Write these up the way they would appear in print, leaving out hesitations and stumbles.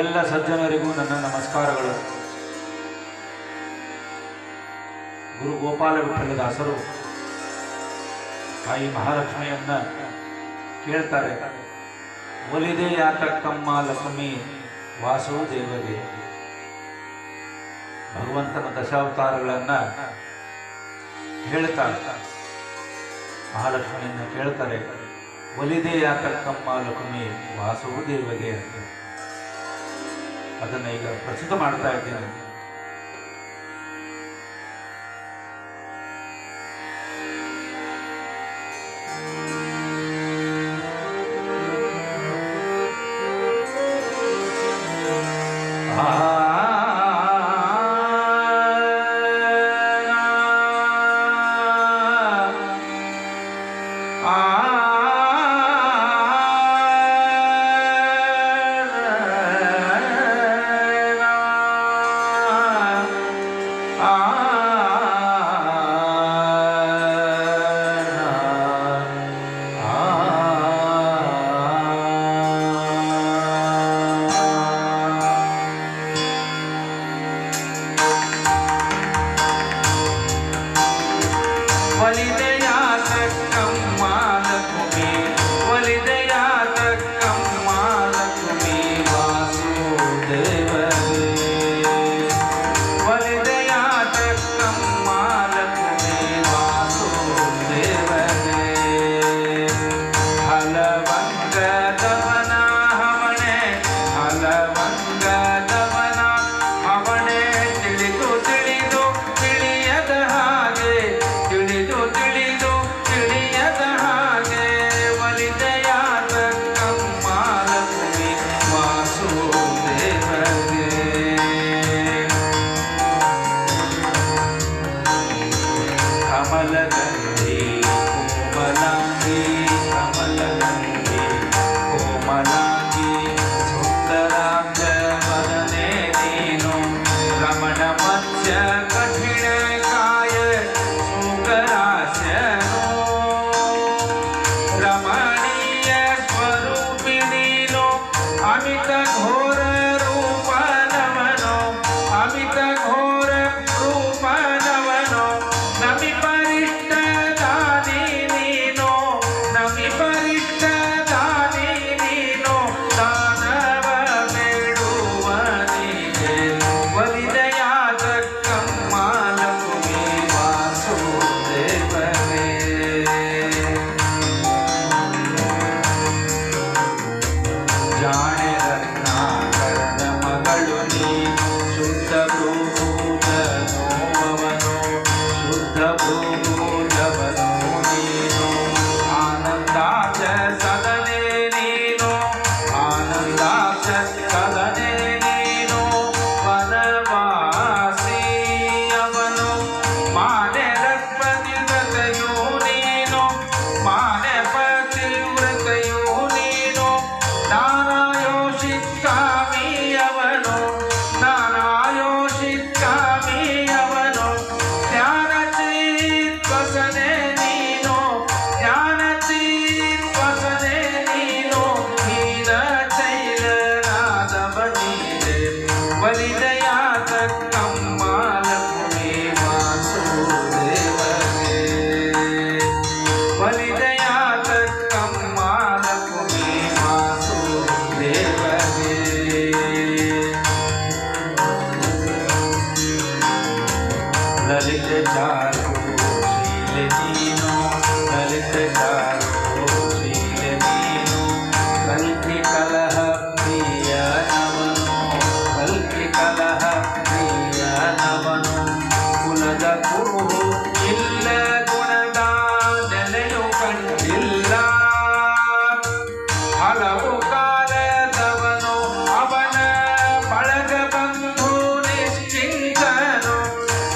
ಎಲ್ಲ ಸಜ್ಜನರಿಗೂ ನನ್ನ ನಮಸ್ಕಾರಗಳು. ಗುರು ಗೋಪಾಲ ವಿಠಲದಾಸರು ತಾಯಿ ಮಹಾಲಕ್ಷ್ಮಿಯನ್ನ ಕೇಳ್ತಾರೆ, ಒಲಿದೆ ಯಾತಕ್ಕಮ್ಮ ಲಕ್ಷ್ಮಿ ವಾಸುದೇವಗೆ. ಭಗವಂತನ ದಶಾವತಾರಗಳನ್ನ ಹೇಳ್ತಾರೆ, ಮಹಾಲಕ್ಷ್ಮಿಯನ್ನ ಕೇಳ್ತಾರೆ, ಒಲಿದೆ ಯಾತಕ್ಕಮ್ಮ ಲಕ್ಷ್ಮಿ ವಾಸುದೇವಗೆ ಅಂತ. ಅದನ್ನ ಈಗ ಪ್ರಸ್ತುತ ಮಾಡ್ತಾ ಇದ್ದೇನೆ.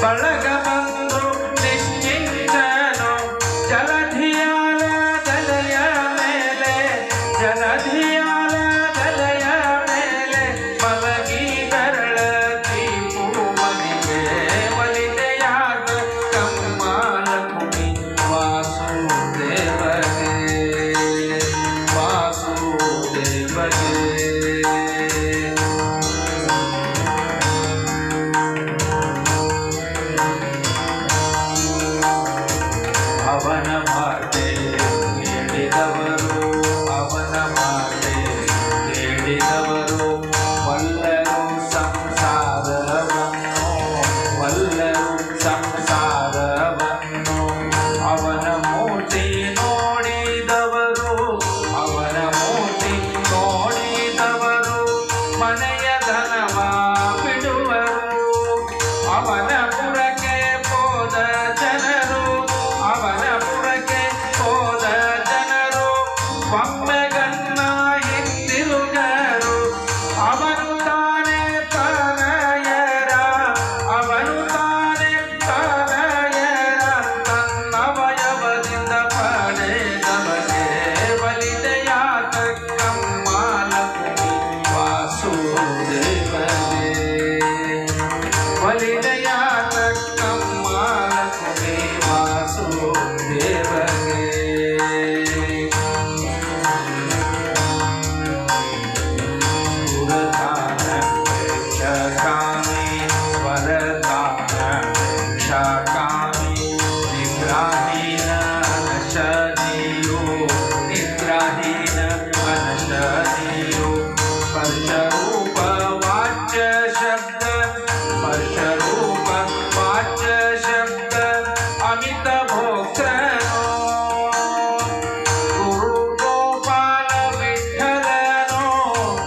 ಬಳಗ ಬಂಧು ನೋಡಿದವರು ವಲ್ಲರು ಸಂಸಾರವನ್ನು ವಲ್ಲರು ಸಂಸಾರವನ್ನು ಅವನ ಮೂರ್ತಿ ನೋಡಿದವರು ಅವನ ಮೂರ್ತಿ ನೋಡಿದವರು ಮನೆಯ ಧನವ ಬಿಡುವರು ಅವನ ಪುರಕ್ಕೆ ಹೋದ ಜನರು ಅವನ ಪುರಕ್ಕೆ ಹೋದ ಜನರು ಒಮ್ಮೆಗನ್ನ ಹಿಂದಿರುಗರು ಅವನು ತಾನೇ ತನಯರ ಅವನು ತಾನೇ ತನಯರ ತನ್ನವಯವದಿಂದ ಪಡೆದವನೇ ಬಲಿದೆಯಾದ ಕಮ್ಮಾಲಕುಮಿ ವಾಸುದೇವನೇ ಬಲಿದೆಯಾದ ಕಮ್ಮಾಲಕುಮಿ ವಾಸುದೇವನೇ निद्राहीन अनशनीयो स्पर्शरूप वाच्य शब्द स्पर्शरूप वाच्य शब्द अमित भोक्तनो गुरु गोपाल विठ्ठलनो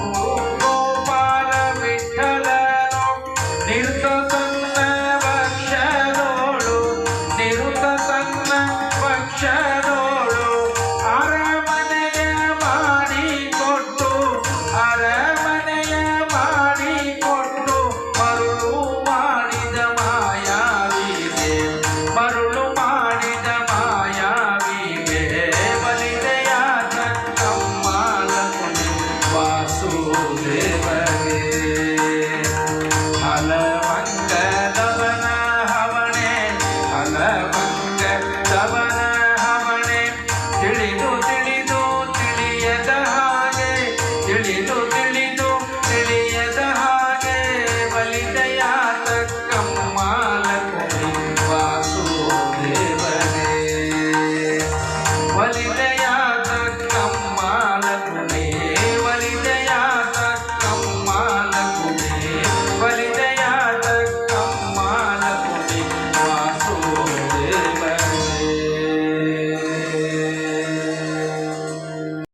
गुरु गोपाल विठ्ठलनो निरुत तन्न वक्षदोಳು निरुत तन्न वक्षदोಳು ಅರಮನೆಯ ಮಾಡಿಕೊಟ್ಟು ಮರುಳು ಮಾಡಿದ ಮಾಯಾವಿಗೆ ಮರುಳು ಮಾಡಿದ ಮಾಯಾವಿಗೆ ಬಲಿದೆಯಾದ ಕಮ್ಮಾಲಕುಮಿ ವಾಸುದೇವ